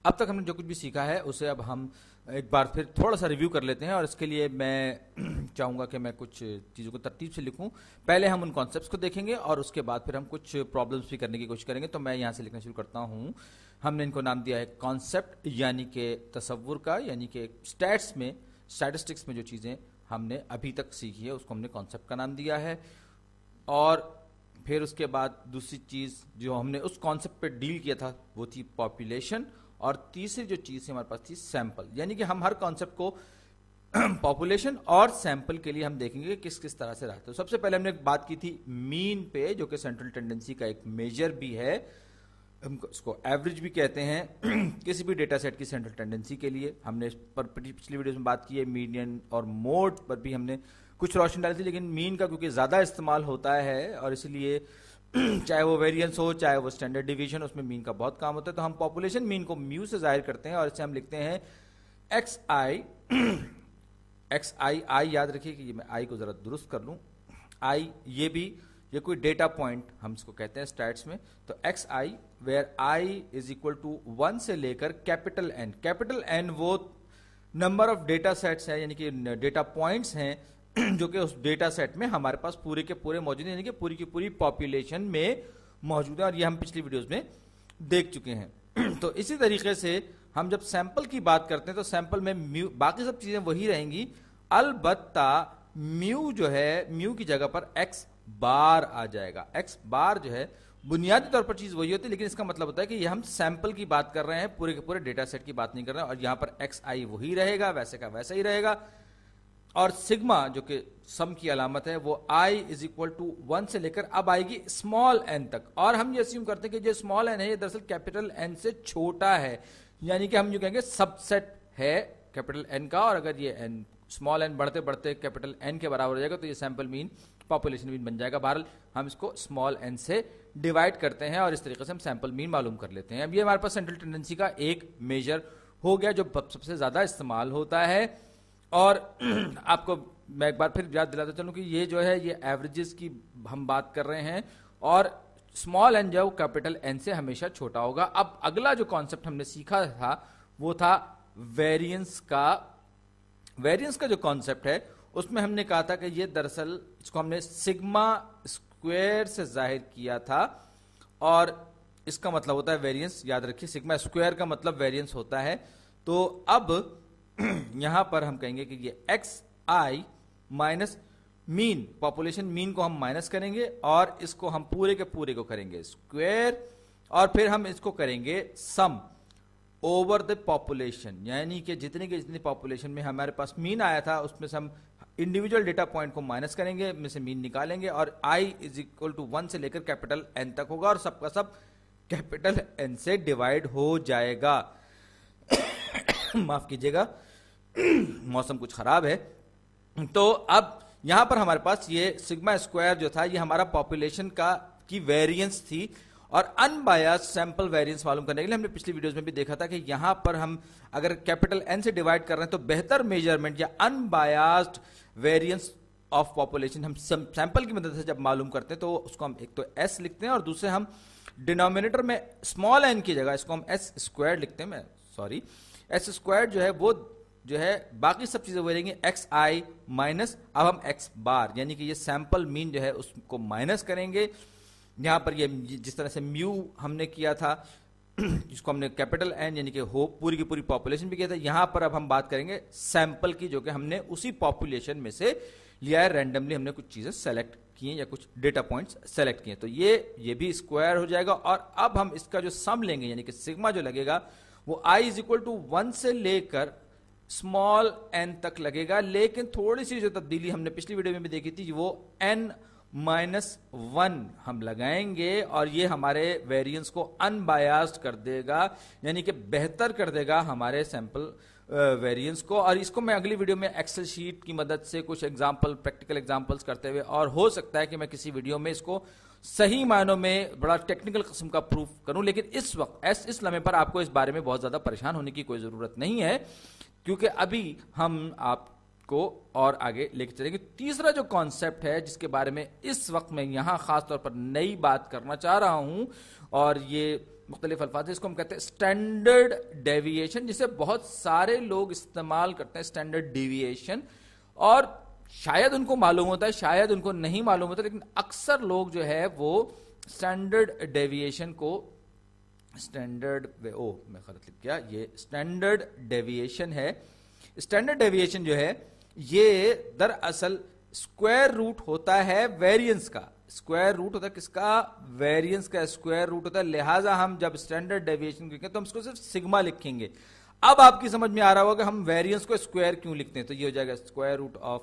اب تک ہم نے جو کچھ بھی سیکھا ہے اسے اب ہم ایک بار پھر تھوڑا سا ریویو کر لیتے ہیں، اور اس کے لیے میں چاہوں گا کہ میں کچھ چیزوں کو ترتیب سے لکھوں. پہلے ہم ان کانسیپٹس کو دیکھیں گے اور اس کے بعد پھر ہم کچھ پرابلمس بھی کرنے کی کوشش کریں گے. تو میں یہاں سے لکھنا شروع کرتا ہوں. ہم نے ان کو نام دیا ہے کانسیپٹ، یعنی کہ تصور کا، یعنی کہ اسٹیٹسٹکس میں جو چیزیں ہم نے ابھی تک سیکھی ہے اس کو ہم نے کانسیپٹ کا نام دیا ہے. اور پھر اس کے بعد دوسری چیز جو ہم نے اس کانسیپٹ پہ ڈیل کیا تھا وہ تھی پاپولیشن، اور تیسری جو چیز ہمارے پاس تھی سیمپل. یعنی کہ ہم ہر کانسیپٹ کو پاپولیشن اور سیمپل کے لیے ہم دیکھیں گے کہ کس کس طرح سے رہتا ہے. سب سے پہلے ہم نے بات کی تھی مین پہ، جو کہ سینٹرل ٹینڈنسی کا ایک میجر بھی ہے، ہم اس کو ایوریج بھی کہتے ہیں. کسی بھی ڈیٹا سیٹ کی سینٹرل ٹینڈنسی کے لیے ہم نے پچھلی ویڈیوز میں بات کی ہے. میڈین اور موڈ پر بھی ہم نے کچھ روشنی ڈالی تھی، لیکن مین کا کیونکہ زیادہ استعمال ہوتا ہے اور اس لیے چاہے وہ ویریئنس ہو چاہے وہ اسٹینڈرڈ ڈیویژن، اس میں مین کا بہت کام ہوتا ہے. تو ہم پاپولیشن مین کو میو سے ظاہر کرتے ہیں اور اسے ہم لکھتے ہیں ایکس آئی. آئی یاد رکھیے کہ یہ میں آئی کو ذرا درست کر لوں. آئی یہ کوئی ڈیٹا پوائنٹ ہم اس کو کہتے ہیں اسٹیٹس میں. تو X I where I is equal to 1 سے لے کر کیپٹل این. کیپٹل این وہ نمبر آف ڈیٹا سیٹس ہیں، یعنی کہ ڈیٹا پوائنٹس ہیں جو کہ اس ڈیٹا سیٹ میں ہمارے پاس پورے کے پورے موجود ہیں، یعنی کہ پوری کی پوری پاپولیشن میں موجود ہیں، اور یہ ہم پچھلی ویڈیوز میں دیکھ چکے ہیں. تو اسی طریقے سے ہم جب سیمپل کی بات کرتے ہیں تو سیمپل میں باقی سب چیزیں وہی رہیں گی، البتہ میو جو ہے، میو کی جگہ پر ایکس بار آ جائے گا. ایکس بار جو ہے بنیادی طور پر چیز وہی ہوتی ہے، لیکن اس کا مطلب ہوتا ہے کہ یہ ہم سیمپل کی بات کر رہے ہیں، پورے کے پورے ڈیٹا سیٹ کی بات نہیں کر رہے ہیں. اور یہاں پر ایکس آئی وہی رہے گا، ویسے کا ویسا ہی رہے گا. اور سگما جو کہ سم کی علامت ہے وہ آئی از اکول ٹو 1 سے لے کر اب آئے گی اسمال این تک. اور ہم یہ اسیوم کرتے ہیں کہ جو اسمال این ہے یہ دراصل کیپٹل این سے چھوٹا ہے، یعنی کہ ہم جو کہیں گے سب سیٹ ہے کیپٹل این کا. اور اگر یہ این اسمال این بڑھتے بڑھتے کیپٹل این کے برابر ہو جائے گا تو یہ سیمپل مین پاپولیشن مین بن جائے گا. بہرحال ہم اس کو اسمال این سے ڈیوائڈ کرتے ہیں اور اس طریقے سے ہم سیمپل مین معلوم کر لیتے ہیں. اب یہ ہمارے پاس سینٹرل ٹینڈنسی کا ایک میجر ہو گیا جو سب سے زیادہ استعمال ہوتا ہے. اور آپ کو میں ایک بار پھر یاد دلاتا چلوں کہ یہ جو ہے یہ ایوریجز کی ہم بات کر رہے ہیں، اور اسمال این جو کیپٹل این سے ہمیشہ چھوٹا ہوگا. اب اگلا جو کانسیپٹ ہم نے سیکھا تھا وہ تھا ویریئنس کا. ویریئنس کا جو کانسیپٹ ہے اس میں ہم نے کہا تھا کہ یہ دراصل اس کو ہم نے سگما اسکوائر سے ظاہر کیا تھا، اور اس کا مطلب ہوتا ہے ویریئنس. یاد رکھیے سگما اسکوائر کا مطلب ویریئنس ہوتا ہے. تو اب یہاں پر ہم کہیں گے کہ یہ ایکس آئی مائنس مین، پاپولیشن مین کو ہم مائنس کریں گے اور اس کو ہم پورے کے پورے کو کریں گے اسکوائر، اور پھر ہم اس کو کریں گے سم اوور دا پاپولیشن. یعنی کہ جتنی پاپولیشن میں ہمارے پاس مین آیا تھا اس میں سے ہم انڈیویجول ڈیٹا پوائنٹ کو مائنس کریں گے، میں سے مین نکالیں گے، اور آئی از اکول ٹو 1 سے لے کر کیپٹل این تک ہوگا، اور سب کا سب کیپٹل این سے ڈیوائڈ ہو جائے گا. معاف کیجیے گا موسم کچھ خراب ہے. تو اب یہاں پر ہمارے پاس یہ سگما اسکوائر جو تھا یہ ہمارا پاپولیشن کی ویریئنس تھی، اور ان بایاسڈ سیمپل ویریئنس معلوم کرنے کے لیے ہم نے پچھلی ویڈیوز میں بھی دیکھا تھا کہ یہاں پر ہم اگر کیپٹل این سے ڈیوائڈ کر رہے ہیں تو بہتر میجرمنٹ یا ان بایاسڈ ویریئنس آف پاپولیشن ہم سیمپل کی مدد سے جب معلوم کرتے ہیں تو اس کو ہم ایک تو ایس لکھتے ہیں اور دوسرے ہم ڈینومینیٹر میں اسمال این کی جگہ اس کو ہم ایس اسکوائر لکھتے ہیں. ایس اسکوائر جو ہے وہ جو ہے باقی سب چیزیں وہ رہیں گی ایکس آئی مائنس اب ہم ایکس بار، یعنی کہ یہ سیمپل مین جو ہے اس کو مائنس کریں گے. یہاں پر یہ جس طرح سے میو ہم نے کیا تھا جس کو ہم نے کیپٹل این یعنی کہ ہو پوری کی پوری پاپولیشن بھی کیا تھا، یہاں پر اب ہم بات کریں گے سیمپل کی جو کہ ہم نے اسی پاپولیشن میں سے لیا ہے. رینڈملی ہم نے کچھ چیزیں سیلیکٹ کی ہیں یا کچھ ڈیٹا پوائنٹس سیلیکٹ کیے ہیں. تو یہ بھی اسکوائر ہو جائے گا، اور اب ہم اس کا جو سم لیں گے یعنی کہ سگما جو لگے گا وہ آئی از اکول ٹو 1 سے لے کر اسمال این تک لگے گا. لیکن تھوڑی سی جو تبدیلی ہم نے پچھلی ویڈیو میں بھی دیکھی تھی وہ این مائنس 1 ہم لگائیں گے، اور یہ ہمارے ویریئنس کو ان بایاسڈ کر دے گا، یعنی کہ بہتر کر دے گا ہمارے سیمپل ویریئنس کو. اور اس کو میں اگلی ویڈیو میں ایکسل شیٹ کی مدد سے کچھ پریکٹیکل ایگزامپلس کرتے ہوئے، اور ہو سکتا ہے کہ میں کسی ویڈیو میں اس کو صحیح معنوں میں بڑا ٹیکنیکل قسم کا پروف کروں. لیکن اس وقت اس لمحے پر آپ کو اس بارے میں بہت زیادہ پریشان ہونے کی کوئی ضرورت نہیں ہے، کیونکہ ابھی ہم آپ کو اور آگے لے کے چلیں گے. تیسرا جو کانسیپٹ ہے جس کے بارے میں اس وقت میں یہاں خاص طور پر نئی بات کرنا چاہ رہا ہوں، اور یہ مختلف الفاظ، اس کو ہم کہتے ہیں اسٹینڈرڈ ڈیویشن، جسے بہت سارے لوگ استعمال کرتے ہیں اسٹینڈرڈ ڈیویشن، اور شاید ان کو معلوم ہوتا ہے شاید ان کو نہیں معلوم ہوتا، لیکن اکثر لوگ جو ہے وہ اسٹینڈرڈ ڈیویشن کو اسٹینڈرڈ میں غلط لکھ گیا، یہ اسٹینڈرڈ ڈیویشن ہے. اسٹینڈرڈ ڈیویشن جو ہے یہ دراصل اسکوائر روٹ ہوتا ہے ویریئنس کا. اسکوائر روٹ ہوتا ہے کس کا؟ ویریئنس کا اسکوائر روٹ ہوتا ہے. لہٰذا ہم جب اسٹینڈرڈ ڈیویشن لکھیں تو ہم اس کو صرف سگما لکھیں گے. اب آپ کی سمجھ میں آ رہا ہوگا کہ ہم ویریئنس کو اسکوائر کیوں لکھتے ہیں، تو یہ ہو جائے گا اسکوائر روٹ آف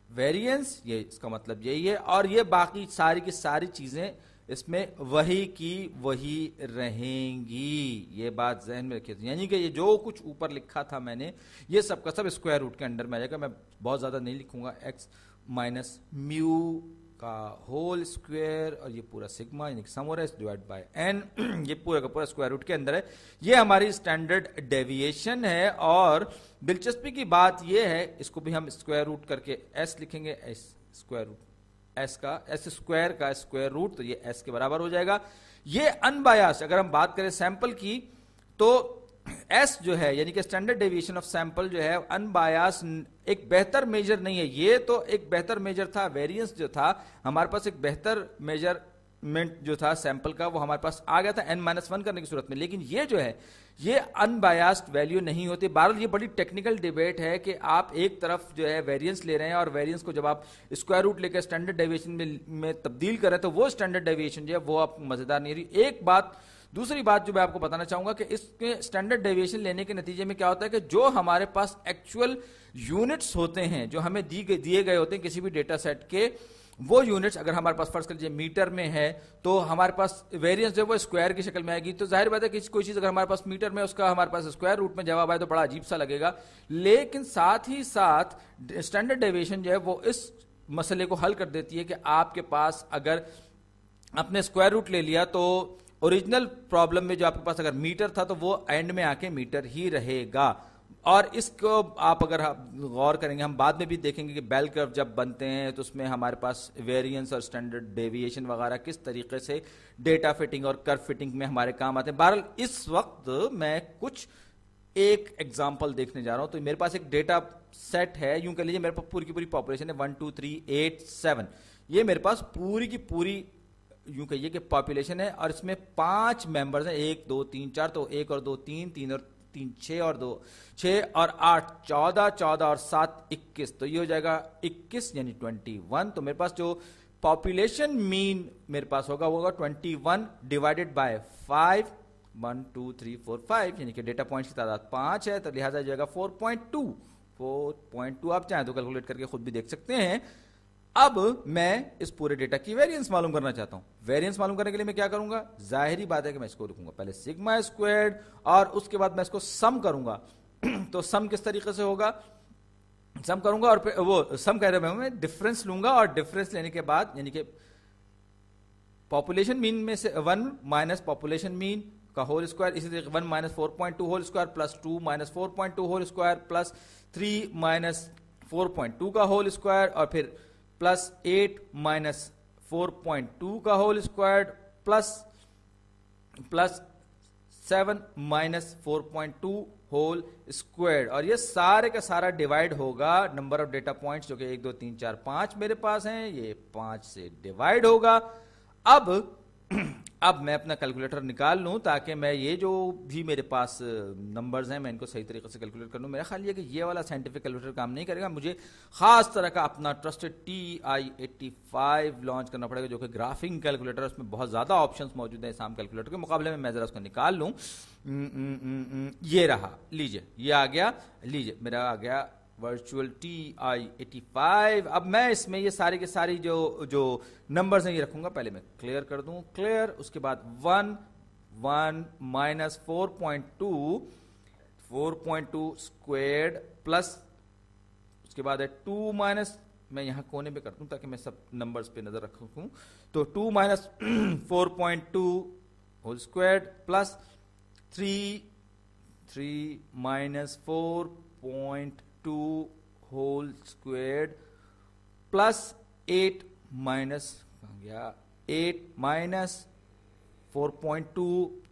ویریئنس، یہ اس کا مطلب یہی ہے. اور یہ باقی ساری کی ساری چیزیں اس میں وہی کی وہی رہیں گی، یہ بات ذہن میں رکھیے. یعنی کہ یہ جو کچھ اوپر لکھا تھا میں نے، یہ سب کا سب اسکوائر روٹ کے انڈر میں آ جائے گا. میں بہت زیادہ نہیں لکھوں گا. ایکس مائنس میو کا ہول اسکوائر، اور یہ پورا سگما یعنی کہ سم ہو رہا ہے ڈیوائڈ بائی این، یہ پورا کا پورا اسکوائر روٹ کے اندر ہے. یہ ہماری اسٹینڈرڈ ڈیویشن ہے. اور دلچسپی کی بات یہ ہے، اس کو بھی ہم اسکوائر روٹ کر کے ایس لکھیں گے. ایس اسکوائر روٹ ایس کا ایس اسکوائر کا اسکوائر روٹ، تو یہ ایس کے برابر ہو جائے گا. یہ ان بایاس اگر ہم بات کریں سیمپل کی، تو ایس جو ہے یعنی کہ اسٹینڈرڈ ڈیویشن آف سیمپل جو ہے ان بایاس ایک بہتر میجر نہیں ہے. یہ تو ایک بہتر میجر تھا، ویریئنس جو تھا ہمارے پاس ایک بہتر میجرمنٹ جو تھا سیمپل کا، وہ ہمارے پاس آ گیا تھا n-1 کرنے کی صورت میں. لیکن یہ جو ہے یہ ان بایاسڈ ویلیو نہیں ہوتی. بہرحال یہ بڑی ٹیکنیکل ڈیبیٹ ہے کہ آپ ایک طرف جو ہے ویریئنس لے رہے ہیں، اور ویریئنس کو جب آپ اسکوائر روٹ لے کے اسٹینڈرڈ ڈیویشن میں تبدیل کریں تو وہ اسٹینڈرڈ ڈیویشن جو ہے وہ آپ کو مزیدار نہیں رہی. ایک بات دوسری بات جو میں آپ کو بتانا چاہوں گا کہ اس کے اسٹینڈرڈ ڈیویشن لینے کے نتیجے میں کیا ہوتا ہے کہ جو ہمارے پاس ایکچوئل یونٹس ہوتے ہیں جو ہمیں دیے گئے ہوتے ہیں کسی بھی ڈیٹا سیٹ کے، وہ یونٹس اگر ہمارے پاس فرض کر لیجیے میٹر میں ہے تو ہمارے پاس ویریئنس جو ہے وہ اسکوائر کی شکل میں آئے گی. تو ظاہر بات ہے کہ کوئی چیز اگر ہمارے پاس میٹر میں اس کا ہمارے پاس اسکوائر روٹ میں جواب آئے تو بڑا عجیب سا لگے گا. لیکن ساتھ ہی ساتھ اسٹینڈرڈ ڈیویشن جو ہے وہ اس مسئلے کو حل کر دیتی ہے کہ آپ کے پاس اگر آپ نے اسکوائر روٹ لے لیا تو اوریجنل پرابلم میں جو آپ کے پاس اگر میٹر تھا تو وہ اینڈ میں آ کے میٹر ہی رہے گا. اور اس کو آپ اگر غور کریں گے، ہم بعد میں بھی دیکھیں گے کہ بیل کرو جب بنتے ہیں تو اس میں ہمارے پاس ویریئنس اور اسٹینڈرڈ ڈیویشن وغیرہ کس طریقے سے ڈیٹا فٹنگ اور کرو فٹنگ میں ہمارے کام آتے ہیں. بہرحال اس وقت میں کچھ ایک ایگزامپل دیکھنے جا رہا ہوں. تو میرے پاس ایک ڈیٹا سیٹ ہے، یوں کہہ لیجیے میرے پاس پوری کی پوری پاپولیشن ہے 1 2 3 8 7. یہ میرے پاس پوری کی پوری یوں کہیے کہ پاپولیشن ہے، اور اس میں 5 ممبرز ہیں، 1 2 3 4. تو 1 اور 2 3 3 اور 3 6 اور 2 6 اور 8 14 14 اور 7 21. تو یہ ہو جائے گا 21 یعنی 21. تو میرے پاس جو پاپولیشن مین میرے پاس ہوگا وہ ہوگا 21 ڈیوائڈیڈ بائی 5 1 2 3 4 5 یعنی کہ ڈیٹا پوائنٹس کی تعداد 5 ہے. تو لہٰذا جائے گا 4.2. آپ چاہیں تو کیلکولیٹ کر کے خود بھی دیکھ سکتے ہیں. اب میں اس پورے ڈیٹا کی ویریئنس معلوم کرنا چاہتا ہوں. ویریئنس معلوم کرنے کے لیے میں کیا کروں گا؟ ظاہری بات ہے کہ میں اس کو لکھوں گا پہلے سگما اسکوائرڈ اور اس کے بعد میں اس کو سم کروں گا. تو سم کس طریقے سے ہوگا؟ سم کروں گا اور پھر وہ سم کہہ رہے میں ڈفرنس لوں گا، اور ڈفرنس لینے کے بعد یعنی کہ پاپولیشن مین میں سے 1 مائنس پاپولیشن مین کا ہول اسکوائر، اسی طریقے 1 minus 4.2 whole square plus 2 minus 4.2 whole square plus 3 minus 4.2 کا ہول اسکوائر، اور پھر پلس 8 مائنس 4.2 کا whole square plus 7 minus 4.2 whole square. اور یہ سارے کا سارا ڈیوائڈ ہوگا نمبر آف ڈیٹا پوائنٹس جو کہ 1 2 3 4 5 میرے پاس ہیں، یہ 5 سے ڈیوائڈ ہوگا. اب میں اپنا کیلکولیٹر نکال لوں تاکہ میں یہ جو بھی میرے پاس نمبرز ہیں میں ان کو صحیح طریقے سے کیلکولیٹ کر لوں. میرا خیال یہ کہ یہ والا سائنٹیفک کیلکولیٹر کام نہیں کرے گا، مجھے خاص طرح کا اپنا ٹرسٹڈ TI-85 لانچ کرنا پڑے گا جو کہ گرافنگ کیلکولیٹر. اس میں بہت زیادہ آپشنز موجود ہیں سام کیلکولیٹر کے مقابلے میں ذرا اس کو نکال لوں. یہ رہا، لیجئے یہ آ گیا، لیجئے میرا آ گیا ورچوئل TI-85. اب میں اس میں یہ ساری کے ساری جو نمبرز ہیں یہ رکھوں گا. پہلے میں کلیئر کر دوں، کلیئر. اس کے بعد 1 مائنس 4.2 اسکوائرڈ پلس اس کے بعد ہے 2 مائنس، میں یہاں کونے پہ کرتا ہوں تاکہ میں سب نمبرز پہ نظر رکھوں. تو 2 minus 4.2 whole squared plus 3 minus 4.2 whole squared plus 8 minus 8 minus 4.2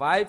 5,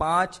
5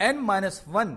n-1